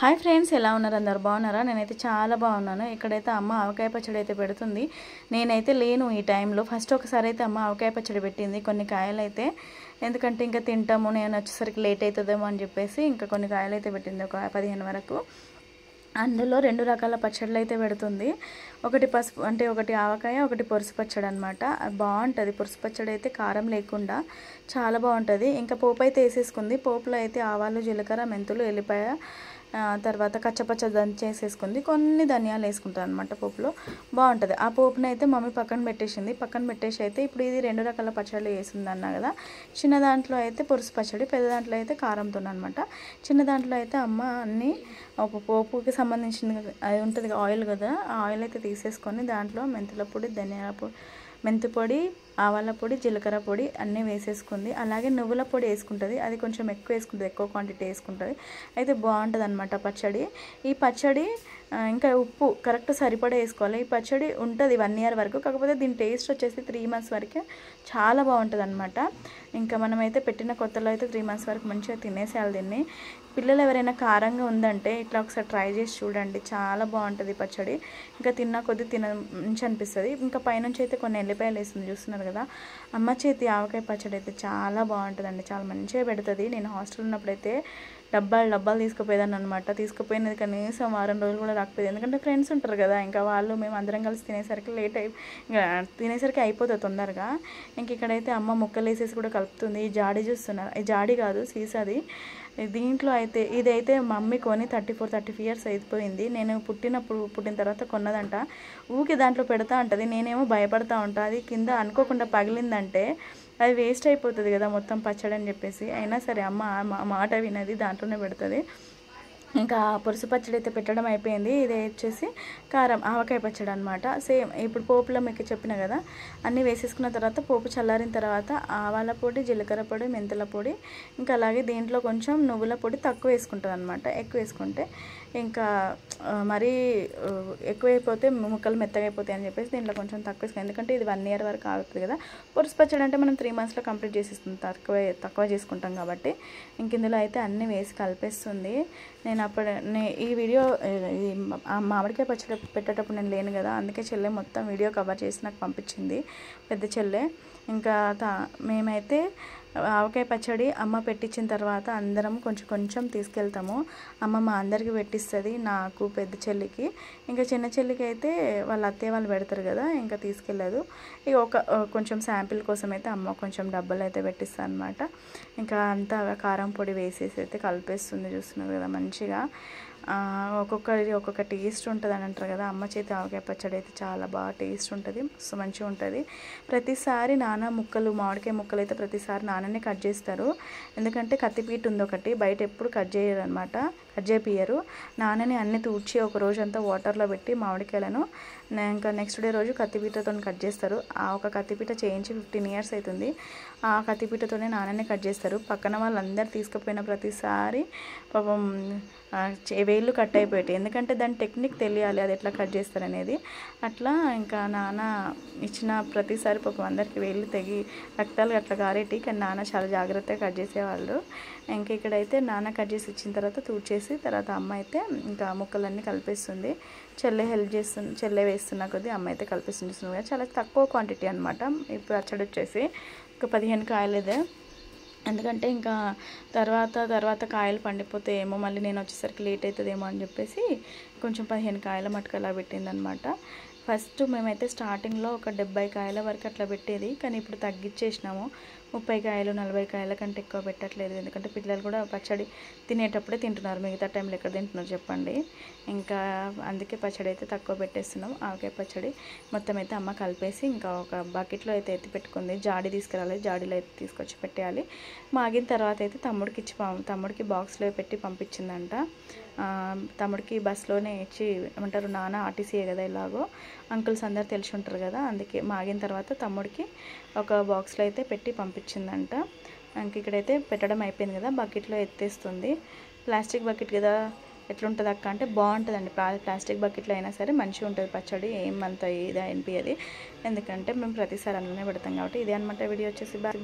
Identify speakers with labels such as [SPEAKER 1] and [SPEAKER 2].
[SPEAKER 1] Hi friends, ఎలా ఉన్నారు? అందరు బాగున్నారా? నేనైతే చాలా బాగున్నాను. ఇక్కడైతే అమ్మ ఆవకాయ పచ్చడి అయితే పెడుతుంది. నేనైతే లేను ఈ టైంలో. ఫస్ట్ ఒకసారి అయితే అమ్మ ఆవకాయ పచ్చడి పెట్టింది కొన్ని కాయలు అయితే, ఎందుకంటే ఇంకా తింటాము నేను వచ్చేసరికి లేట్ అవుతుందేమో అని చెప్పేసి ఇంకా కొన్ని కాయలు అయితే పెట్టింది, ఒక 15 వరకు. అందులో 2 రకాల పచ్చళ్ళు అయితే పెడుతుంది. ఒకటి పసుపు అంటే ఒకటి ఆవకాయ, ఒకటి పొరుసు పచ్చడి అనమాట. బాగుంటుంది. పొరుసు పచ్చడి అయితే కారం లేకుండా చాలా బాగుంటుంది. ఇంకా పోపు అయితే వేసేసుకుంది. పోపులో అయితే ఆవాలు, జీలకర్ర, మెంతులు, ఎల్లిపాయ, తర్వాత కచ్చపచ్చ దంచేసేసుకుంది. కొన్ని ధనియాలు వేసుకుంటుంది అనమాట పోపులో. బాగుంటుంది. ఆ పోపుని అయితే మమ్మీ పక్కన పెట్టేసింది. పక్కన పెట్టేసి అయితే ఇప్పుడు ఇది 2 రకాల పచ్చళ్ళు వేసింది అన్నా కదా. చిన్న దాంట్లో అయితే పొరుసు పచ్చడి, పెద్ద దాంట్లో అయితే కారంతో అనమాట. చిన్న దాంట్లో అయితే అమ్మ అన్నీ ఒక పోపుకి సంబంధించింది అది ఉంటుంది ఆయిల్ కదా, ఆ ఆయిల్ అయితే తీసేసుకొని దాంట్లో మెంతుల పొడి, ధనియాల పొడి, మెంతి పొడి, ఆవాల పొడి, జీలకర్ర పొడి అన్నీ వేసేసుకుంది. అలాగే నువ్వుల పొడి వేసుకుంటుంది. అది కొంచెం ఎక్కువ వేసుకుంటుంది, ఎక్కువ క్వాంటిటీ వేసుకుంటుంది. అయితే బాగుంటుంది అనమాట పచ్చడి. ఈ పచ్చడి ఇంకా ఉప్పు కరెక్ట్ సరిపడా వేసుకోవాలి. ఈ పచ్చడి ఉంటుంది 1 year వరకు. కాకపోతే దీని టేస్ట్ వచ్చేసి 3 months వరకే చాలా బాగుంటుంది అనమాట. ఇంకా మనమైతే పెట్టిన కొత్తలో అయితే 3 months వరకు మంచిగా తినేసేయాలి దీన్ని. పిల్లలు ఎవరైనా కారంగా ఉందంటే ఇట్లా ఒకసారి ట్రై చేసి చూడండి, చాలా బాగుంటుంది పచ్చడి. ఇంకా తిన్నా కొద్ది మంచి అనిపిస్తుంది. ఇంకా పైనుంచి అయితే కొన్ని ఎల్లిపాయలు వేస్తుంది, చూస్తున్నారు కదా. అమ్మ చేతి ఆవకాయ పచ్చడి అయితే చాలా బాగుంటుందండి, చాలా మంచిగా పెడుతుంది. నేను హాస్టల్ ఉన్నప్పుడైతే డబ్బాలు తీసుకుపోయేదాన్ని అనమాట. తీసుకుపోయినది కనీసం 1 రోజులు కూడా రాకపోయేది. ఎందుకంటే ఫ్రెండ్స్ ఉంటారు కదా, ఇంకా వాళ్ళు మేము అందరం కలిసి తినేసరికి ఇంకా తినేసరికి అయిపోతుంది తొందరగా. ఇంక ఇక్కడైతే అమ్మ ముక్కలు వేసేసి కూడా కలుపుతుంది. ఈ జాడి చూస్తున్నారు, ఈ జాడి కాదు సీసాది. దీంట్లో అయితే ఇదైతే మమ్మీ కొని 34-35 years అయిపోయింది. నేను పుట్టిన తర్వాత కొన్నదంట. ఊకి దాంట్లో పెడతా ఉంటుంది. నేనేమో భయపడతా ఉంటా, అది కింద అనుకోకుండా పగిలిందంటే అది వేస్ట్ అయిపోతుంది కదా మొత్తం పచ్చడి అని చెప్పేసి. అయినా సరే అమ్మ మాట వినది, దాంట్లోనే పెడుతుంది. ఇంకా పులుసు పచ్చడి అయితే పెట్టడం అయిపోయింది. ఇది వచ్చేసి కారం ఆవకాయ పచ్చడి అనమాట. సేమ్ ఇప్పుడు పోపులో మీకు చెప్పిన కదా, అన్నీ వేసేసుకున్న తర్వాత పోపు చల్లారిన తర్వాత ఆవాల పొడి, జీలకర్ర పొడి, మెంతుల పొడి, ఇంకా అలాగే దీంట్లో కొంచెం నువ్వుల పొడి తక్కువ వేసుకుంటుంది అనమాట. ఎక్కువ వేసుకుంటే ఇంకా మరీ ఎక్కువైపోతే ముక్కలు మెత్తగా అయిపోతాయి అని చెప్పేసి దీంట్లో కొంచెం తక్కువ వేసుకుంటాం. ఎందుకంటే ఇది 1 year వరకు ఆగుతుంది కదా. పులుసు పచ్చడి అంటే మనం 3 monthsలో కంప్లీట్ చేసేస్తుంది, తక్కువ చేసుకుంటాం కాబట్టి. ఇంక ఇందులో అయితే అన్నీ వేసి కలిపేస్తుంది. నేను ఈ వీడియో మామిడికాయ పచ్చడి పెట్టేటప్పుడు నేను లేను కదా, అందుకే చెల్లె మొత్తం వీడియో కవర్ చేసి నాకు పంపించింది, పెద్ద చెల్లె. ఇంకా మేమైతే ఆవకాయ పచ్చడి అమ్మ పెట్టించిన తర్వాత అందరం కొంచెం తీసుకెళ్తాము. అమ్మ మా అందరికి పెట్టిస్తుంది, నాకు, పెద్ద చెల్లికి. ఇంకా చిన్న చెల్లికి అయితే వాళ్ళ అత్తయ్య వాళ్ళు పెడతారు కదా, ఇంకా తీసుకెళ్ళదు. ఇక కొంచెం శాంపిల్ కోసం అయితే అమ్మ కొంచెం డబ్బాలు అయితే పెట్టిస్తుంది అనమాట. ఇంకా అంతా కారం పొడి వేసేసి అయితే కలిపేస్తుంది, చూస్తున్నారు కదా మంచిగా. ఒక్కొక్క టేస్ట్ ఉంటుంది అని అంటారు కదా. అమ్మ చేతి ఆవకాయ పచ్చడి అయితే చాలా బాగా టేస్ట్ ఉంటుంది, మస్తు మంచిగా ఉంటుంది. ప్రతిసారి మామిడికాయ ముక్కలు అయితే ప్రతిసారి నాన్ననే కట్ చేస్తారు. ఎందుకంటే కత్తిపీట ఉంది ఒకటి, బయట ఎప్పుడు కట్ చేయరు అనమాట, కట్ చేపియరు. నాన్నని అన్ని తూడ్చి ఒక రోజంతా వాటర్లో పెట్టి మామిడికాయలను ఇంకా నెక్స్ట్ డే రోజు కత్తిపీటతో కట్ చేస్తారు. ఆ ఒక కత్తిపీట చేయించి 15 years అవుతుంది. ఆ కత్తిపీటతోనే నాన్ననే కట్ చేస్తారు. పక్కన వాళ్ళందరూ తీసుకుపోయిన ప్రతిసారి పాపం వేళ్ళు కట్ అయిపోయాయి. ఎందుకంటే దాని టెక్నిక్ తెలియాలి, అది ఎట్లా కట్ చేస్తారనేది. అట్లా ఇంకా నాన్న ఇచ్చిన ప్రతిసారి పాపం అందరికి వేళ్ళు తెగి రక్తాలు అట్లా గారేటి, కానీ నాన్న చాలా జాగ్రత్తగా కట్ చేసేవాళ్ళు. ఇంక ఇక్కడైతే నాన్న కట్ చేసి ఇచ్చిన తర్వాత తూడ్చేసి తర్వాత అమ్మ అయితే ఇంకా ముక్కలన్నీ కలిపేస్తుంది. చెల్లె హెల్ప్ చేస్తుంది, చెల్లె వేస్తున్న కొద్దీ అమ్మ అయితే కలిపేస్తుంది. చాలా తక్కువ క్వాంటిటీ అనమాట. ఇప్పుడు పచ్చడి వచ్చేసి ఒక 15 కాయలు ఇదే. ఎందుకంటే ఇంకా తర్వాత కాయలు పండిపోతే ఏమో, మళ్ళీ నేను వచ్చేసరికి లేట్ అవుతుందేమో అని చెప్పేసి కొంచెం 15 కాయల మటుకు అలా పెట్టిందనమాట. ఫస్ట్ మేమైతే స్టార్టింగ్లో ఒక 70 కాయల వరకు అట్లా పెట్టేది, కానీ ఇప్పుడు తగ్గించేసినాము. 30 కాయలు 40 కాయల కంటే ఎక్కువ పెట్టట్లేదు. ఎందుకంటే పిల్లలు కూడా పచ్చడి తినేటప్పుడే తింటున్నారు, మిగతా టైంలో ఎక్కడ తింటున్నారు చెప్పండి. ఇంకా అందుకే పచ్చడి అయితే తక్కువ పెట్టేస్తున్నాం. ఆవకాయ పచ్చడి మొత్తం అయితే అమ్మ కలిపేసి ఇంకా ఒక బకెట్లో అయితే ఎత్తి పెట్టుకుంది. జాడి తీసుకురాలి, జాడీలో అయితే తీసుకొచ్చి పెట్టేయాలి. మాగిన తర్వాత అయితే తమ్ముడికి బాక్స్లో పెట్టి పంపించిందంట. తమ్ముడికి బస్సులోనే ఇచ్చి ఏమంటారు, నాన్న ఆర్టీసీయే కదా, ఇలాగో అంకుల్స్ అందరు తెలిసి ఉంటారు కదా, అందుకే మాగిన తర్వాత తమ్ముడికి ఒక బాక్స్లో అయితే పెట్టి పంపించిందంట. ఇంక ఇక్కడైతే పెట్టడం అయిపోయింది కదా, బకెట్లో ఎత్తేస్తుంది. ప్లాస్టిక్ బకెట్ కదా, ఎట్లుంటుంది అక్క అంటే బాగుంటుందండి. ప్లాస్టిక్ బకెట్లో అయినా సరే మంచిగా ఉంటుంది పచ్చడి, ఏమంత ఇది అనిపించదు. ఎందుకంటే మేము ప్రతిసారి అందులోనే పెడతాం కాబట్టి. ఇదే అనమాట వీడియో వచ్చేసి.